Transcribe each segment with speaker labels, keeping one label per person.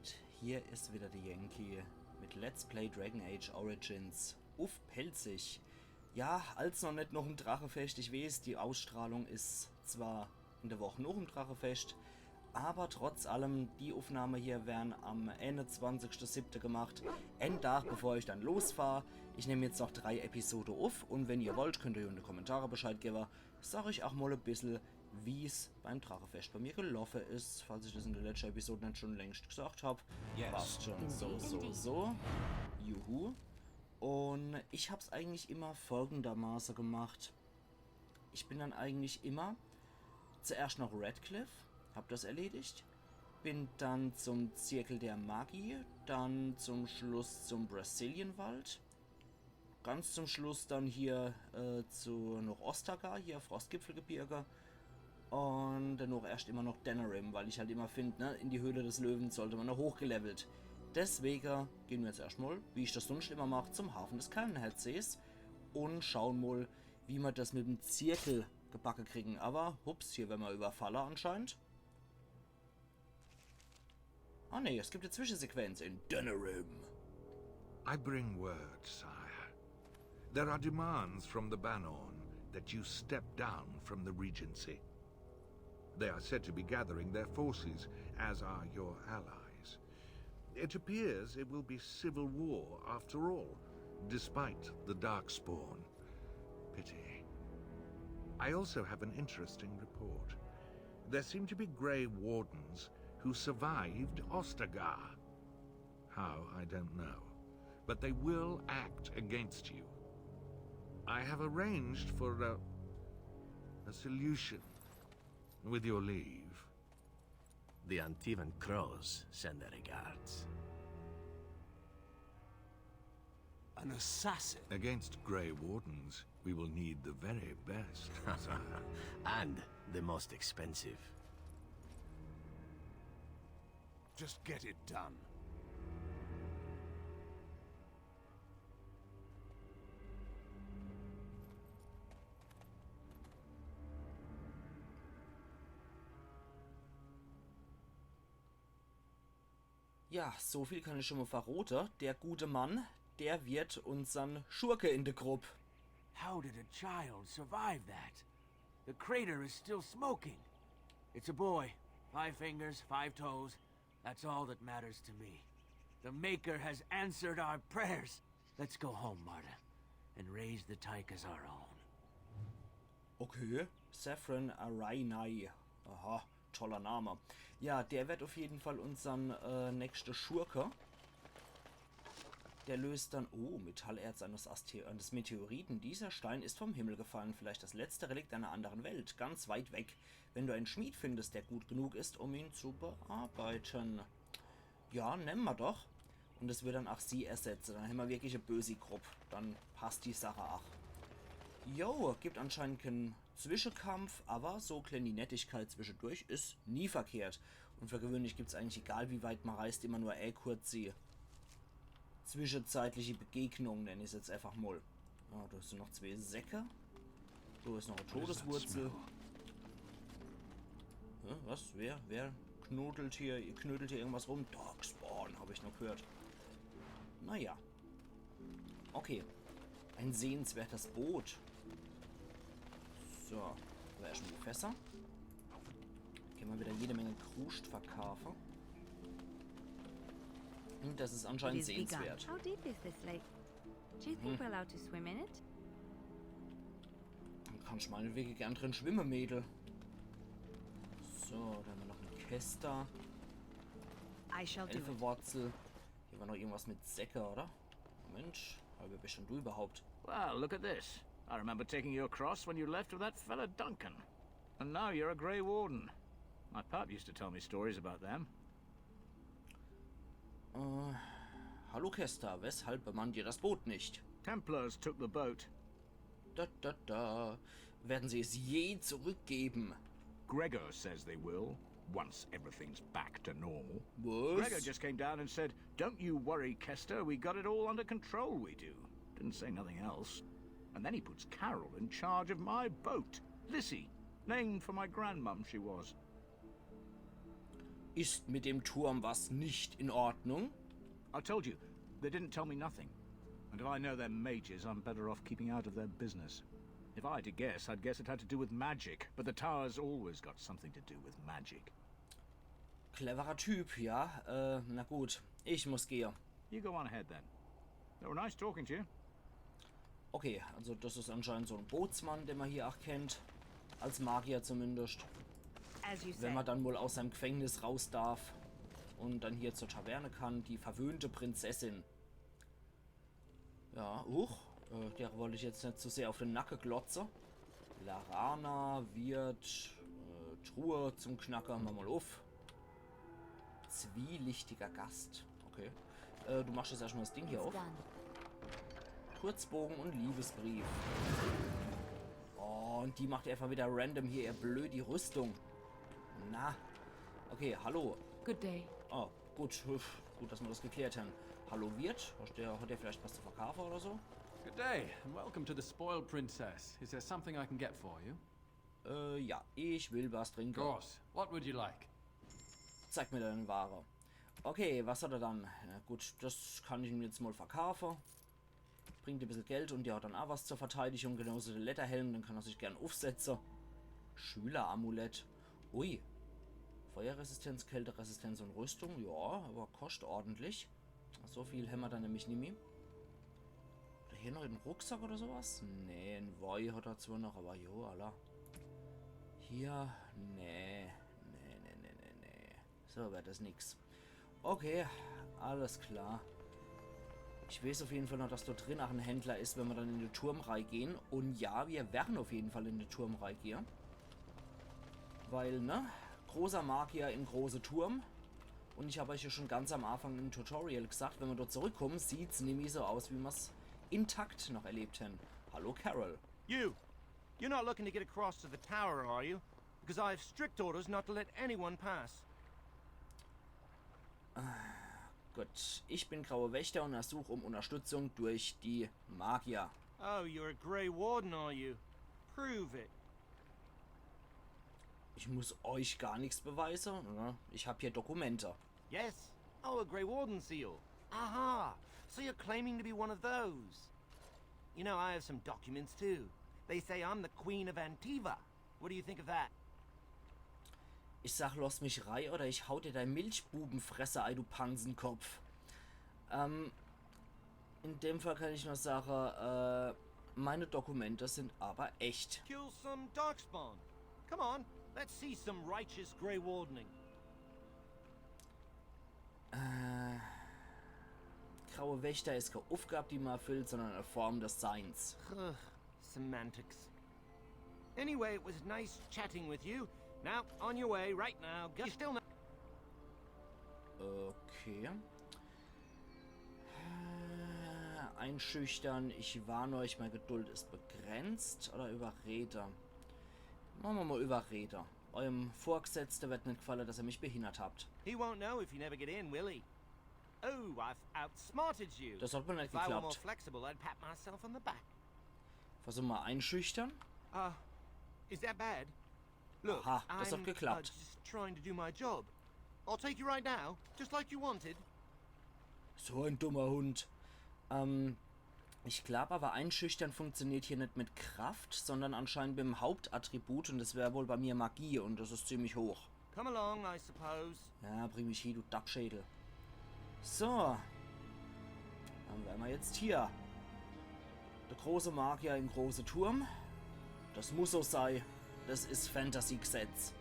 Speaker 1: Alright, hier ist wieder die Yankee mit Let's Play Dragon Age Origins. Uff, pelzig. Ja, als noch im Drachenfest. Ich weiß, die Ausstrahlung ist zwar in der Woche noch im Drachenfest, aber trotz allem, die Aufnahme hier werden am 21.07. gemacht. Endtag, bevor ich dann losfahre. Ich nehme jetzt noch 3 Episoden auf und wenn ihr wollt, könnt ihr in die Kommentare Bescheid geben. Sag ich auch mal ein bisschen, wie es beim Drachenfest bei mir gelaufen ist, falls ich das in der letzten Episode nicht schon längst gesagt habe.
Speaker 2: Yes.
Speaker 1: Passt schon. So. Juhu. Und ich habe es eigentlich immer folgendermaßen gemacht. Ich bin dann eigentlich immer zuerst nach Redcliffe, habe das erledigt, bin dann zum Zirkel der Magie, dann zum Schluss zum Brazilienwald, ganz zum Schluss dann hier zu noch Ostagar, hier Frostgipfelgebirge und dann noch erst immer noch Denerim, weil ich halt immer finde, ne, in die Höhle des Löwen sollte man noch hochgelevelt. Deswegen gehen wir jetzt erstmal, wie ich das sonst immer mache, zum Hafen des Kallenherzsees und schauen mal, wie wir das mit dem Zirkel gebacken kriegen. Aber, hups, hier werden wir überfallen anscheinend. Ah ne, es gibt eine Zwischensequenz in Denerim.
Speaker 3: I bring word, sire. There are demands from the Banorn that you step down from the Regency. They are said to be gathering their forces, as are your allies. It appears it will be civil war after all, despite the Darkspawn. Pity. I also have an interesting report. There seem to be Grey Wardens who survived Ostagar. How, I don't know. But they will act against you. I have arranged for a solution, with your leave.
Speaker 2: The Antivan Crows send their regards.
Speaker 4: An assassin?
Speaker 3: Against Grey Wardens, we will need the very best, sire.
Speaker 2: And the most expensive.
Speaker 4: Just get it done.
Speaker 1: Ja, so viel kann ich schon mal verraten. Der gute Mann, der wird unseren Schurke in der Gruppe.
Speaker 5: How did a child survive that? The crater is still smoking. It's a boy. 5 fingers, 5 toes. That's all that matters to me. The Maker has answered our prayers. Let's go home, Marta, and raise the Tyke as our own.
Speaker 1: Okay, Saffron Arainai. Aha, toller Name. Ja, der wird auf jeden Fall unseren nächsten Schurke. Der löst dann... Oh, Metallerz eines Meteoriten. Dieser Stein ist vom Himmel gefallen. Vielleicht das letzte Relikt einer anderen Welt. Ganz weit weg. Wenn du einen Schmied findest, der gut genug ist, um ihn zu bearbeiten. Ja, nehmen wir doch. Und es wird dann auch sie ersetzen. Dann haben wir wirklich eine böse Gruppe. Dann passt die Sache auch. Jo, gibt anscheinend keinen Zwischenkampf, aber so kleine Nettigkeit zwischendurch ist nie verkehrt. Und für gewöhnlich gibt es eigentlich, egal wie weit man reist, immer nur kurz sie zwischenzeitliche Begegnungen, nenne ich es jetzt einfach mal. Oh, da sind noch 2 Säcke. So ist noch eine Todeswurzel. Was? Wer knödelt hier irgendwas rum? Darkspawn, habe ich noch gehört. Naja. Okay. Ein sehenswertes Boot. So. Aber erstmal die Fässer. Können wir wieder jede Menge Kruscht verkaufen. Und das ist anscheinend sehenswert.
Speaker 6: How deep is this lake? Do you think we're allowed to swim in it?
Speaker 1: Dann kann ich meinetwegen gern drin schwimmen, Mädel. So, dann haben wir noch einen Kester.
Speaker 6: I shall do it.
Speaker 1: Elfenwurzel. Hier war noch irgendwas mit Säcke, oder? Mensch, wer bist denn du überhaupt?
Speaker 7: Well, look at this. I remember taking you across when you left with that fella Duncan. And now you're a Grey Warden. My pap used to tell me stories about them.
Speaker 1: Hallo Kester, weshalb bemannt ihr das Boot nicht?
Speaker 7: Templars took the boat.
Speaker 1: Werden sie es je zurückgeben?
Speaker 7: Gregor says they will, once everything's back to normal.
Speaker 1: Was?
Speaker 7: Gregor just came down and said, "Don't you worry, Kester, we got it all under control, we do." Didn't say nothing else. And then he puts Carol in charge of my boat. Lissy, named for my grandmum she was.
Speaker 1: Ist mit dem Turm was nicht in Ordnung?
Speaker 7: I told you, they didn't tell me nothing. And if I know they're mages, I'm better off keeping out of their business. If I had to guess, I'd guess it had to do with magic. But the tower's always got something to do with magic.
Speaker 1: Cleverer Typ, ja. Na gut, ich muss gehen.
Speaker 7: You go on ahead then. They were nice talking to you.
Speaker 1: Okay, also das ist anscheinend so ein Bootsmann, den man hier auch kennt. Als Magier zumindest.
Speaker 6: As you say.
Speaker 1: Wenn man dann wohl aus seinem Gefängnis raus darf und dann hier zur Taverne kann, die verwöhnte Prinzessin. Ja, der wollte ich jetzt nicht zu sehr auf den Nacken glotzen. Larana wird Truhe zum Knacker, mach mal auf. Zwielichtiger Gast. Okay. Du machst jetzt erstmal das Ding hier auf. Kurzbogen und Liebesbrief. Oh, und die macht einfach wieder random hier, ihr blöd, die Rüstung. Na. Okay, hallo.
Speaker 6: Good day.
Speaker 1: Oh, gut. Gut, dass wir das geklärt haben. Hallo Wirt? Hat der vielleicht was zu verkaufen oder so?
Speaker 8: Good day, and welcome to the Spoiled Princess. Is there something I can get for you?
Speaker 1: Ja, ich will was trinken.
Speaker 8: Of course. What would you like?
Speaker 1: Zeig mir deine Ware. Okay, was hat er dann? Na gut, das kann ich ihm jetzt mal verkaufen. Bringt ein bisschen Geld und der hat dann auch was zur Verteidigung. Genauso der Letterhelm, den kann er sich gern aufsetzen. Schüleramulett. Ui. Feuerresistenz, Kälteresistenz und Rüstung. Ja, aber kostet ordentlich. So viel haben wir dann nämlich nicht mehr. Oder hier noch einen Rucksack oder sowas? Nee, ein Woi hat er zwar noch, aber jo, Allah. Hier, nee. So, wäre das nix. Okay, alles klar. Ich weiß auf jeden Fall noch, dass dort drin auch ein Händler ist, wenn wir dann in die Turmreihe gehen. Und ja, wir werden auf jeden Fall in die Turmreihe gehen. Weil, ne? Großer Magier im großen Turm. Und ich habe euch ja schon ganz am Anfang im Tutorial gesagt, wenn wir dort zurückkommen, sieht es nämlich so aus, wie wir es intakt noch erlebt haben. Hallo Carol.
Speaker 9: You're not looking to get across to the tower, are you? Because I have strict orders not to let anyone pass.
Speaker 1: Gut, ich bin Grauer Wächter und ersuche um Unterstützung durch die Magier.
Speaker 9: Oh, you're a Grey Warden, are you? Prove it.
Speaker 1: Ich muss euch gar nichts beweisen, oder? Ich habe hier Dokumente.
Speaker 9: Yes. Oh, a Grey Warden seal. Aha. So you're claiming to be one of those. You know, I have some documents too. They say I'm the Queen of Antiva. What do you think of that?
Speaker 1: Ich sag, lass mich rein oder ich hau dir dein Milchbubenfresser, ey, du Pansenkopf. In dem Fall kann ich nur sagen, meine Dokumente sind aber echt.
Speaker 9: Kill some Darkspawn. Come on, let's see some righteous Grey Wardening.
Speaker 1: Graue Wächter ist keine Aufgabe, die man erfüllt, sondern eine Form des Seins.
Speaker 9: Ugh, semantics. Anyway, it was nice chatting with you. Now, on your way, right now. You're still not...
Speaker 1: Okay. Einschüchtern. Ich warne euch, meine Geduld ist begrenzt. Oder Überreder. Machen wir mal Überreder. Eurem Vorgesetzten wird nicht gefallen, dass ihr mich behindert habt.
Speaker 9: He won't know if you never get in, will he? Oh, I've outsmarted you.
Speaker 1: Das hat mir nicht
Speaker 9: If I were more
Speaker 1: geklappt.
Speaker 9: flexible, I'd pat myself on the back.
Speaker 1: Versuch mal einschüchtern.
Speaker 9: Is that bad? Look,
Speaker 1: Aha, das hat
Speaker 9: I'm
Speaker 1: geklappt.
Speaker 9: just trying to do my job. I'll take you right now, just like you wanted.
Speaker 1: So ein dummer Hund. Ich glaube aber, einschüchtern funktioniert hier nicht mit Kraft, sondern anscheinend mit dem Hauptattribut und das wäre wohl bei mir Magie und das ist ziemlich hoch.
Speaker 9: Come along, I suppose.
Speaker 1: Ja, bring mich hier, du Dachschädel. So. Dann wären wir jetzt hier. Der große Magier im großen Turm. Das muss so sein. Das ist Fantasy-Gesetz.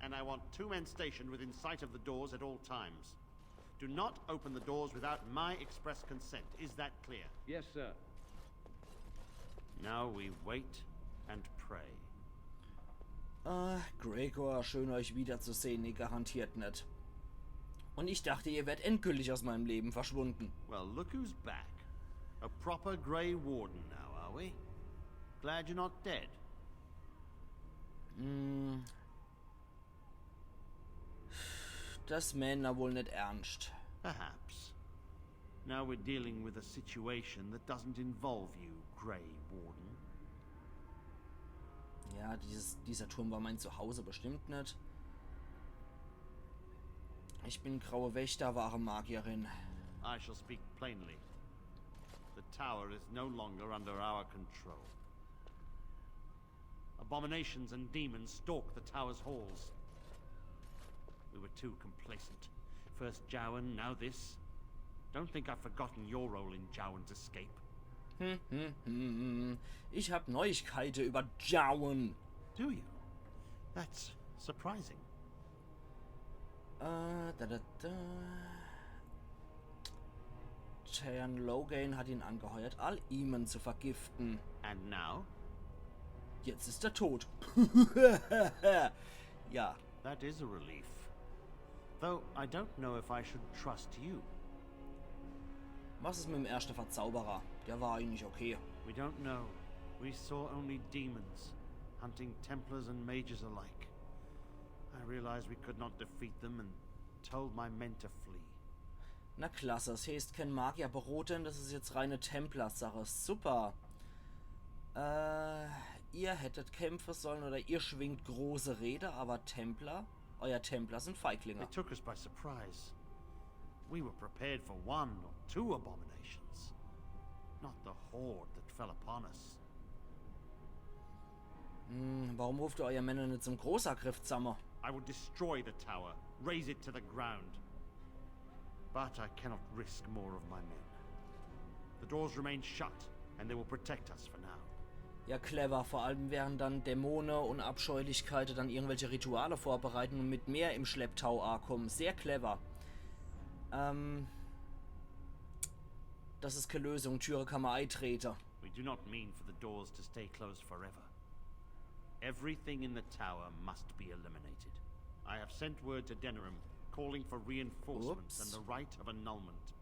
Speaker 10: And I want 2 men stationed within sight of the doors at all times. Do not open the doors without my express consent. Is that clear?
Speaker 5: Yes, sir.
Speaker 10: Now we wait and pray.
Speaker 1: Gregor, schön euch wiederzusehen. Nee, garantiert nicht. Und ich dachte, ihr wärt endgültig aus meinem Leben verschwunden.
Speaker 10: Well, look who's back. A proper Grey Warden now, are we? Glad you're not dead.
Speaker 1: Das Männer wohl nicht ernst.
Speaker 10: Perhaps. Now we're dealing with a situation that doesn't involve you, Grey Warden.
Speaker 1: Ja, dieser Turm war mein Zuhause bestimmt nicht. Ich bin graue Wächter, wahre Magierin.
Speaker 10: I shall speak plainly. The tower is no longer under our control. Abominations and demons stalk the tower's halls. We were too complacent. First Jowan, now this. Don't think I've forgotten your role in Jowan's escape.
Speaker 1: Ich habe Neuigkeiten über Jowan.
Speaker 10: Do you? That's surprising.
Speaker 1: Chan Logain hat ihn angeheuert, Al-Eamon zu vergiften.
Speaker 10: And now?
Speaker 1: Jetzt ist er tot. Ja.
Speaker 10: That is a relief. Though I don't know if I should trust you.
Speaker 1: Was ist mit dem ersten Verzauberer? Der war eigentlich okay.
Speaker 10: We don't know. We saw only demons, hunting Templars and mages alike. I realized we could not defeat them and told my men to flee.
Speaker 1: Na klasse, es heißt kein Magier beroten, das ist jetzt reine Templar-Sache. Super. Ihr hättet kämpfen sollen oder ihr schwingt große Rede, aber euer Templer sind Feiglinge.
Speaker 10: They took us by surprise. We were prepared for one or two abominations, not the horde that fell upon us.
Speaker 1: Warum ruft ihr euer Männer nicht zum Großangriff zusammen?
Speaker 10: I would destroy the tower, raze it to the ground. But I cannot risk more of my men. The doors remain shut, and they will protect us for now.
Speaker 1: Ja, clever. Vor allem während dann Dämonen und Abscheulichkeiten dann irgendwelche Rituale vorbereiten und mit mehr im Schlepptau ankommen. Sehr clever. Das ist keine Lösung. Türe kann man eintreten.
Speaker 10: We do not mean for the doors to stay closed forever. Everything in the tower must be eliminated. I have sent word to Denerim, calling for reinforcements and the right of annulment.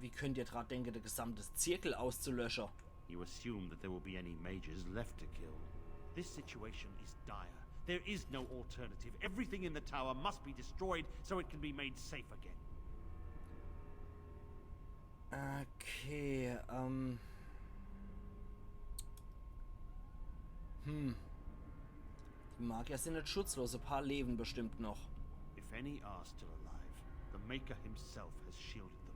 Speaker 1: Wie könnt ihr dran denken, der gesamte Zirkel auszulöschen?
Speaker 10: You assume that there will be any mages left to kill. This situation is dire. There is no alternative. Everything in the tower must be destroyed so it can be made safe again.
Speaker 1: Okay, Die Magier sind nicht schutzlos, ein paar leben bestimmt noch.
Speaker 10: If any are still alive, the Maker himself has shielded them.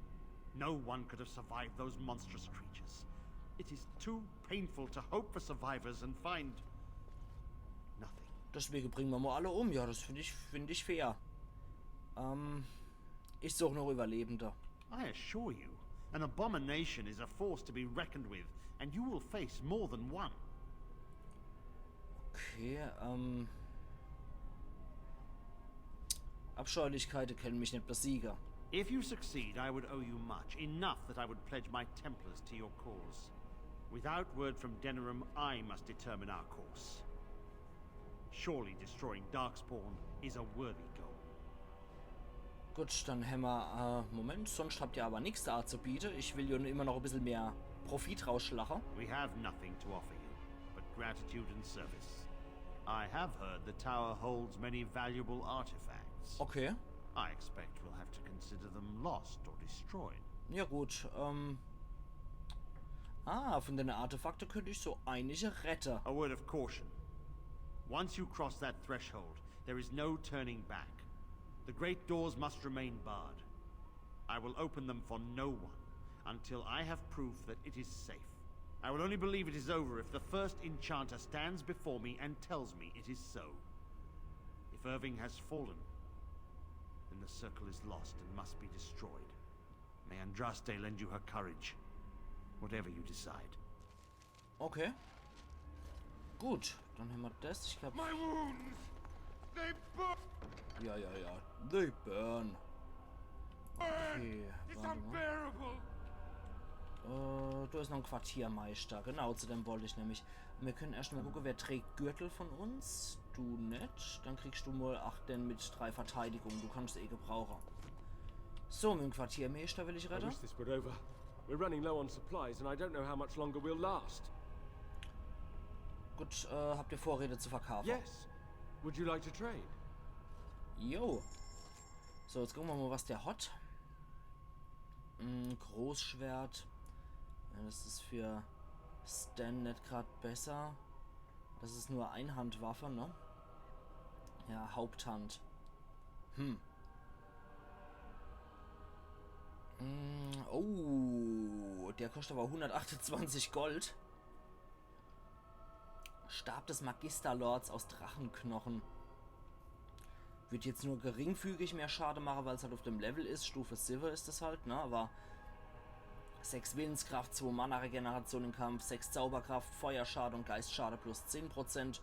Speaker 10: No one could have survived those monstrous creatures. It is too painful to hope for survivors and find nothing.
Speaker 1: Deswegen bringen wir mal alle um. Ja, das finde ich fair. Ich suche noch Überlebende.
Speaker 10: I assure you, an abomination is a force to be reckoned with, and you will face more than one.
Speaker 1: Okay, Abscheulichkeiten können mich nicht besiegen.
Speaker 10: If you succeed, I would owe you much, enough that I would pledge my Templars to your cause. Without word from Denerim, I must determine our course. Surely destroying Darkspawn is a worthy goal.
Speaker 1: Gut, dann haben wir, Moment, sonst habt ihr aber nichts da zu bieten. Ich will ja immer noch ein bisschen mehr Profit rausschlagen.
Speaker 10: We have nothing to offer you, but gratitude and service. I have heard the tower holds many valuable artifacts.
Speaker 1: Okay.
Speaker 10: I expect we'll have to consider them lost or destroyed.
Speaker 1: Ja gut, von den Artefakten könnte ich so einige retten.
Speaker 10: A word of caution. Once you cross that threshold, there is no turning back. The great doors must remain barred. I will open them for no one until I have proof that it is safe. I will only believe it is over if the first enchanter stands before me and tells me it is so. If Irving has fallen, then the circle is lost and must be destroyed. May Andraste lend you her courage, whatever you decide.
Speaker 1: Okay. Gut, dann haben wir das. Ich glaube.
Speaker 4: My wounds! They burn!
Speaker 1: Ja. They burn. Okay,
Speaker 4: It's
Speaker 1: warte mal.
Speaker 4: unbearable!
Speaker 1: Da ist noch ein Quartiermeister. Genau, zu dem wollte ich nämlich. Und wir können erst mal gucken, wer trägt Gürtel von uns. Du nicht. Dann kriegst du mal 8 denn mit 3 Verteidigungen. Du kannst eh gebrauchen. So, mit dem Quartiermeister will ich
Speaker 11: I
Speaker 1: retten.
Speaker 11: wish this were over. We're running low on supplies and I don't know how much longer we'll last.
Speaker 1: Gut, habt ihr Vorräte zu verkaufen?
Speaker 11: Yes. Would you like to trade?
Speaker 1: Jo. So, jetzt gucken wir mal, was der hat. Großschwert. Ja, das ist für Stan nicht gerade besser. Das ist nur Einhandwaffe, ne? Ja, Haupthand. Oh, der kostet aber 128 Gold. Stab des Magisterlords aus Drachenknochen. Wird jetzt nur geringfügig mehr Schade machen, weil es halt auf dem Level ist. Stufe 7 ist es halt, ne? Aber 6 Willenskraft, 2 Mana-Regeneration im Kampf, 6 Zauberkraft, Feuerschade und Geistschade plus 10%.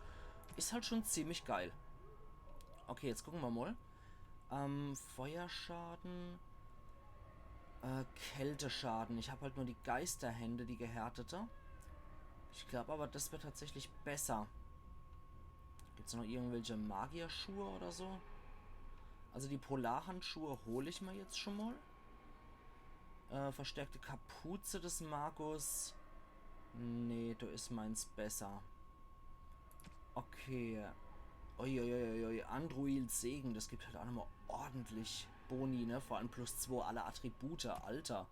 Speaker 1: Ist halt schon ziemlich geil. Okay, jetzt gucken wir mal. Feuerschaden. Kälteschaden. Ich habe halt nur die Geisterhände, die gehärtete. Ich glaube aber, das wird tatsächlich besser. Gibt es noch irgendwelche Magierschuhe oder so? Also die Polarhandschuhe hole ich mir jetzt schon mal. Verstärkte Kapuze des Magus. Nee, da ist meins besser. Okay. Uiuiui, Andruils Segen, das gibt halt auch nochmal ordentlich Boni, ne? Vor allem plus 2 alle Attribute, Alter.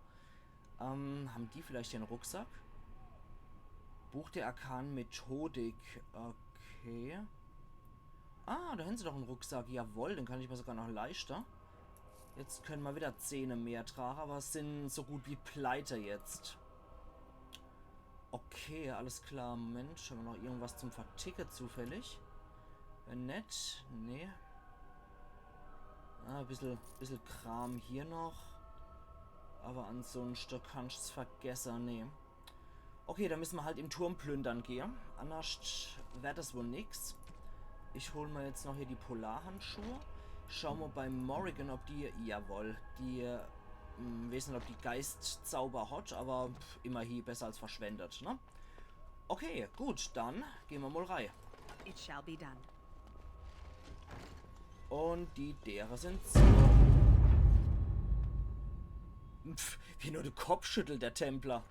Speaker 1: Haben die vielleicht den Rucksack? Buch der arkanen Methodik. Okay. Ah, da haben sie doch einen Rucksack. Jawohl, den kann ich mir sogar noch leichter. Jetzt können wir wieder Zähne mehr tragen, aber es sind so gut wie pleite jetzt. Okay, alles klar. Moment, haben wir noch irgendwas zum Verticken zufällig? Wenn nett, nee. Ah, ein bisschen Kram hier noch. Aber ansonsten kannst du es vergessen, nee. Okay, dann müssen wir halt im Turm plündern gehen. Anders wäre das wohl nix. Ich hole mir jetzt noch hier die Polarhandschuhe. Schauen wir bei Morrigan, ob die... Jawohl, die... wissen nicht, ob die Geistzauber hat, aber immerhin besser als verschwendet, ne? Okay, gut, dann gehen wir mal rein.
Speaker 12: It shall be done.
Speaker 1: Und die derer sind... wie nur der Kopf schüttelt, der Templer.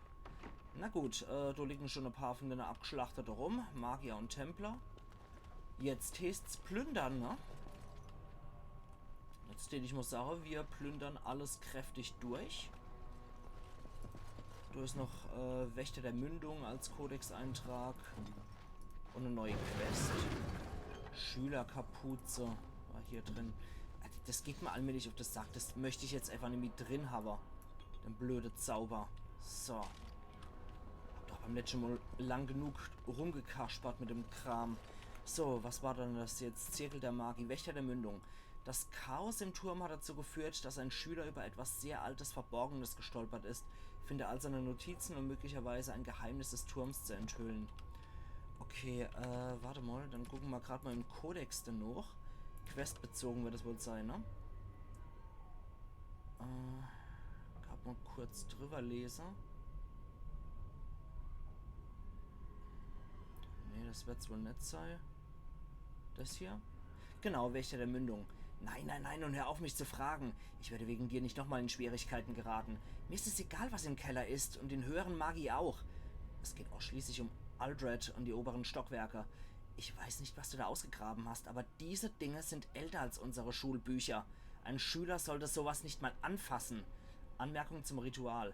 Speaker 1: Na gut, da liegen schon ein paar von denen abgeschlachtete rum. Magier und Templer. Jetzt heißt's plündern, ne? Jetzt ich muss sagen, wir plündern alles kräftig durch. Da ist noch Wächter der Mündung als Kodexeintrag. Und eine neue Quest. Schülerkapuze war hier drin. Das geht mir allmählich auf das Sack. Das möchte ich jetzt einfach nicht mit drin haben. Den blöde Zauber. So. Hab doch beim letzten Mal lang genug rumgekaspert mit dem Kram. So, was war denn das jetzt? Zirkel der Magie, Wächter der Mündung. Das Chaos im Turm hat dazu geführt, dass ein Schüler über etwas sehr Altes, Verborgenes gestolpert ist. Finde all seine Notizen, um möglicherweise ein Geheimnis des Turms zu enthüllen. Okay, warte mal, dann gucken wir gerade mal im Kodex denn noch. Questbezogen wird es wohl sein, ne? Gerade mal kurz drüber lesen. Nee, das wird es wohl nicht sein. Das hier? Genau, Wächter der Mündung. Nein, nein, nein, und hör auf mich zu fragen. Ich werde wegen dir nicht nochmal in Schwierigkeiten geraten. Mir ist es egal, was im Keller ist und den höheren Magi auch. Es geht auch schließlich um Aldred und die oberen Stockwerke. Ich weiß nicht, was du da ausgegraben hast, aber diese Dinge sind älter als unsere Schulbücher. Ein Schüler sollte sowas nicht mal anfassen. Anmerkung zum Ritual.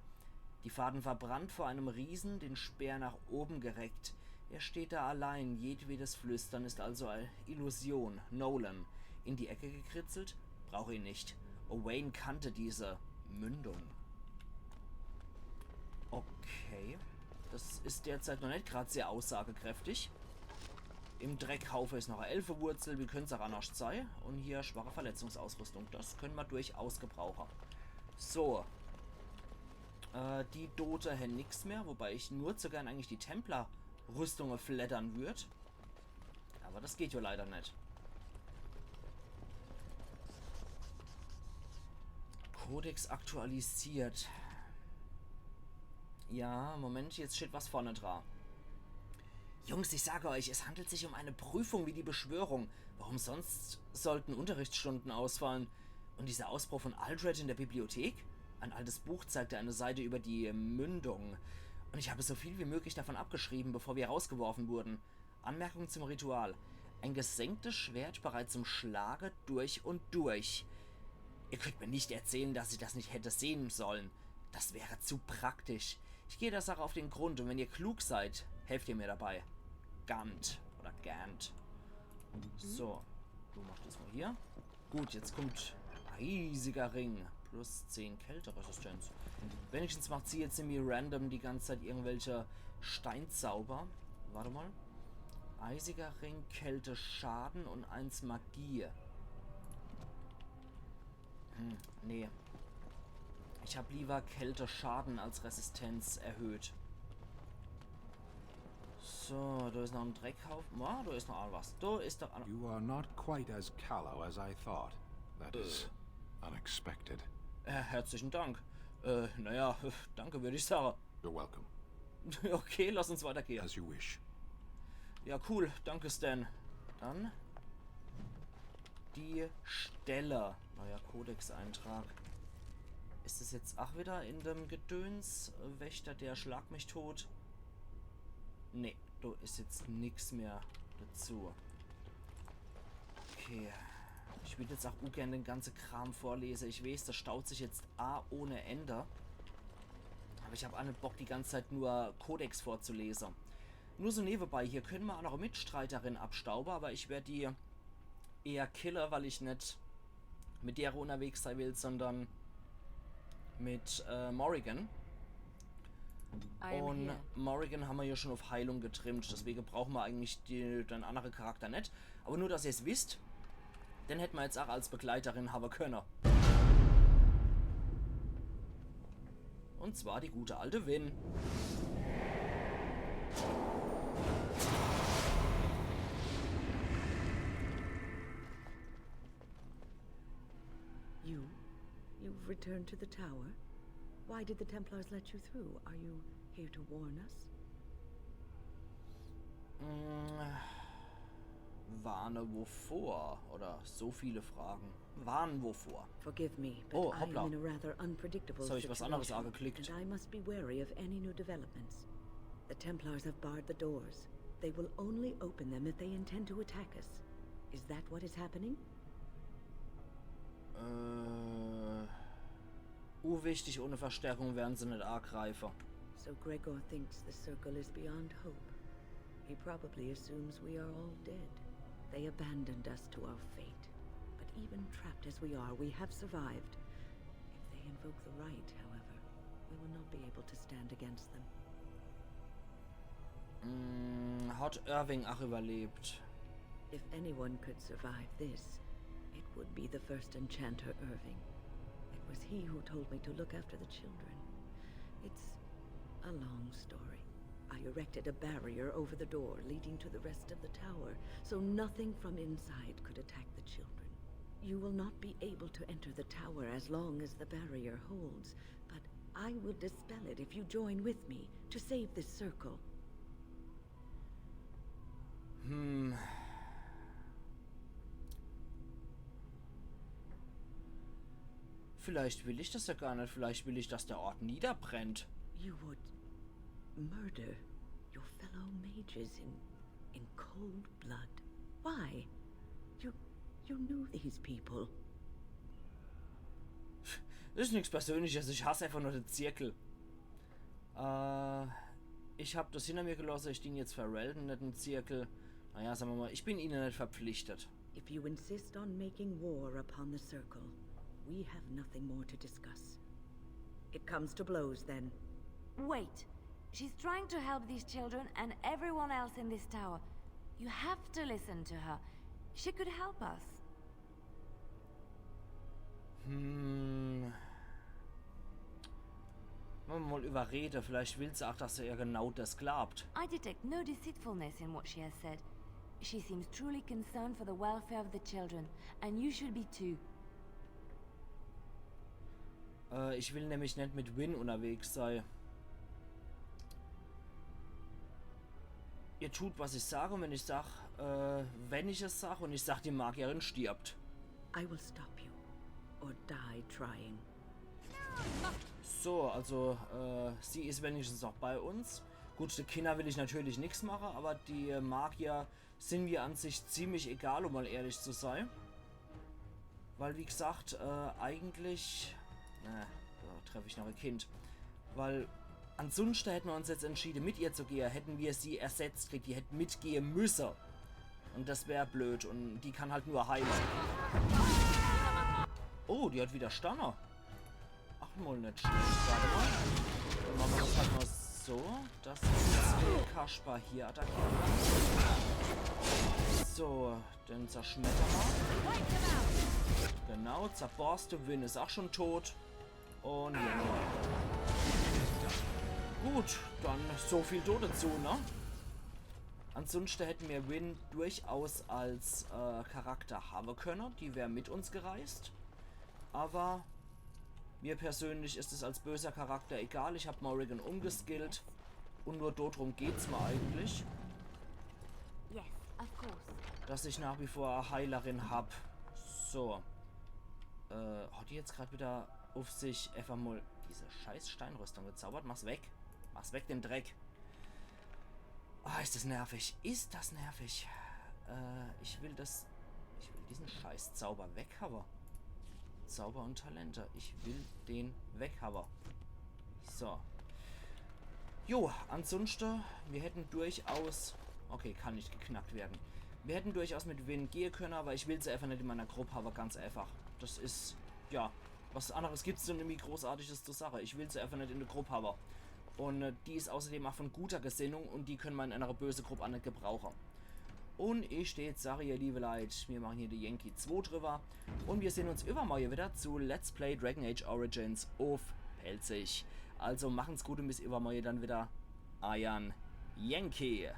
Speaker 1: Die Faden verbrannt vor einem Riesen, den Speer nach oben gereckt. Er steht da allein, jedwedes Flüstern ist also eine Illusion. Nolan. In die Ecke gekritzelt? Brauche ihn nicht. Owain kannte diese Mündung. Okay. Das ist derzeit noch nicht gerade sehr aussagekräftig. Im Dreckhaufe ist noch eine Elfenwurzel, wie könnte es auch anders sein. Und hier schwache Verletzungsausrüstung. Das können wir durchaus gebrauchen. So. Die Dote hätten nichts mehr, wobei ich nur zu gern eigentlich die Templer-Rüstungen flattern würde. Aber das geht ja leider nicht. Kodex aktualisiert. Ja, Moment, jetzt steht was vorne dran. Jungs, ich sage euch, es handelt sich um eine Prüfung wie die Beschwörung. Warum sonst sollten Unterrichtsstunden ausfallen? Und dieser Ausbruch von Aldred in der Bibliothek? Ein altes Buch zeigte eine Seite über die Mündung. Und ich habe so viel wie möglich davon abgeschrieben, bevor wir rausgeworfen wurden. Anmerkung zum Ritual. Ein gesenktes Schwert bereit zum Schlage durch und durch. Ihr könnt mir nicht erzählen, dass ich das nicht hätte sehen sollen. Das wäre zu praktisch. Ich gehe der Sache auf den Grund und wenn ihr klug seid, helft ihr mir dabei. Gant oder Gant. So, du machst das mal hier. Gut, jetzt kommt riesiger Ring. Plus 10 Kälteresistenz. Wenigstens macht sie jetzt irgendwie random die ganze Zeit irgendwelche Steinzauber. Warte mal. Eisiger Ring, Kälte, Schaden und 1 Magie. Nee. Ich habe lieber Kälte, Schaden als Resistenz erhöht. So, da ist noch ein Dreckhaufen. Oh, da ist noch was. Da ist doch...
Speaker 3: You are not quite as callow as I thought. That is unexpected.
Speaker 1: Herzlichen Dank. Naja, danke, würde ich sagen.
Speaker 3: You're welcome.
Speaker 1: Okay, lass uns weitergehen.
Speaker 3: As you wish.
Speaker 1: Ja, cool. Danke, Stan. Dann die Stelle. Neuer Kodex-Eintrag. Ist es jetzt auch wieder in dem Gedöns? Wächter, der schlag mich tot? Nee, da ist jetzt nichts mehr dazu. Okay. Ich würde jetzt auch ungern den ganzen Kram vorlesen. Ich weiß, das staut sich jetzt ohne Ende. Aber ich habe auch nicht Bock, die ganze Zeit nur Kodex vorzulesen. Nur so nebenbei, hier können wir auch noch eine Mitstreiterin abstauben, aber ich werde die eher killen, weil ich nicht mit der unterwegs sein will, sondern mit Morrigan. Und Morrigan haben wir ja schon auf Heilung getrimmt, deswegen brauchen wir eigentlich den anderen Charakter nicht. Aber nur, dass ihr es wisst, den hätten wir jetzt auch als Begleiterin haben können. Und zwar die gute alte Vin.
Speaker 12: You've returned to the tower? Why did the Templars let you through? Are you here to warn us?
Speaker 1: Warne wovor? Oder so viele Fragen. Warnen wovor?
Speaker 12: Forgive me, but I am in a rather unpredictable
Speaker 1: Jetzt habe ich was anderes
Speaker 12: situation,
Speaker 1: angeklickt.
Speaker 12: and I must be wary of any new developments. The Templars have barred the doors. They will only open them if they intend to attack us. Is that what is happening?
Speaker 1: Wichtig, ohne Verstärkung werden sie nicht angreifen.
Speaker 12: So Gregor thinks the circle is beyond hope. He probably assumes we are all dead. They abandoned us to our fate. But even trapped as we are, we have survived. If they invoke the right, however, we will not be able to stand against them.
Speaker 1: Hat Irving auch überlebt?
Speaker 12: If anyone could survive this, it would be the first enchanter Irving. It was he who told me to look after the children. It's a long story. I erected a barrier over the door leading to the rest of the tower, so nothing from inside could attack the children. You will not be able to enter the tower as long as the barrier holds, but I will dispel it if you join with me to save this circle.
Speaker 1: Vielleicht will ich das ja gar nicht. Vielleicht will ich, dass der Ort niederbrennt.
Speaker 12: You would murder your fellow mages in cold blood. Why? You knew these people.
Speaker 1: Das ist nichts Persönliches. Ich hasse einfach nur den Zirkel. Ich habe das hinter mir gelassen. Ich diene jetzt Ferelden, nicht den Zirkel. Naja, sagen wir mal, ich bin ihnen nicht verpflichtet.
Speaker 12: If you insist on making war upon the circle, we have nothing more to discuss. It comes to blows, then.
Speaker 6: Wait. She's trying to help these children and everyone else in this tower. You have to listen to her. She could help us.
Speaker 1: Wenn wir mal überreden, vielleicht will sie auch, dass er genau das glaubt.
Speaker 6: I detect no deceitfulness in what she has said. She seems truly concerned for the welfare of the children, and you should be too.
Speaker 1: Ich will nämlich nicht mit Win unterwegs sein. Ihr tut, was ich sage, und wenn ich sage, wenn ich es sage und ich sage, die Magierin stirbt.
Speaker 12: I will stop you, or die trying.
Speaker 1: So, also, sie ist wenigstens noch bei uns. Gut, die Kinder will ich natürlich nichts machen, aber die Magier sind mir an sich ziemlich egal, um mal ehrlich zu sein. Weil, wie gesagt, eigentlich... da treffe ich noch ein Kind. Weil Ansonsten hätten wir uns jetzt entschieden, mit ihr zu gehen. Hätten wir sie ersetzt, die hätten mitgehen müssen. Und das wäre blöd. Und die kann halt nur heilen. Oh, die hat wieder Stanner. Ach, mal nicht schlecht. Warte mal. Dann machen wir das halt mal so, dass wir Kasper hier attackieren. So, dann zerschmettern wir. Genau, zerborste Win ist auch schon tot. Und ja. Gut, dann so viel dazu, ne? Ansonsten hätten wir Win durchaus als Charakter haben können. Die wäre mit uns gereist. Aber mir persönlich ist es als böser Charakter egal. Ich habe Morrigan umgeskillt. Und nur darum geht's mir eigentlich.
Speaker 6: Yes, of course.
Speaker 1: Dass ich nach wie vor eine Heilerin habe. So. Hat die jetzt gerade wieder auf sich einfach mal diese scheiß Steinrüstung gezaubert? Mach's weg. Mach's weg, den Dreck. Ah, ist das nervig. Ist das nervig. Ich will diesen scheiß Zauber weghaben. Zauber und Talente. Ich will den weghaben. So. Jo, ansonsten, wir hätten durchaus... Okay, kann nicht geknackt werden. Wir hätten durchaus mit Win gehen können, aber ich will sie einfach nicht in meiner Gruppe haben, ganz einfach. Das ist, ja, was anderes gibt es denn irgendwie Großartiges zur Sache. Ich will sie einfach nicht in der Gruppe haben. Und die ist außerdem auch von guter Gesinnung und die können wir in einer bösen Gruppe auch nicht gebrauchen. Und ich stehe jetzt, sage ihr liebe Leute, wir machen hier die Yankee 2 drüber. Und wir sehen uns übermorgen wieder zu Let's Play Dragon Age Origins auf Pelzig. Also machen's gut und bis übermorgen dann wieder. Ayan Yankee.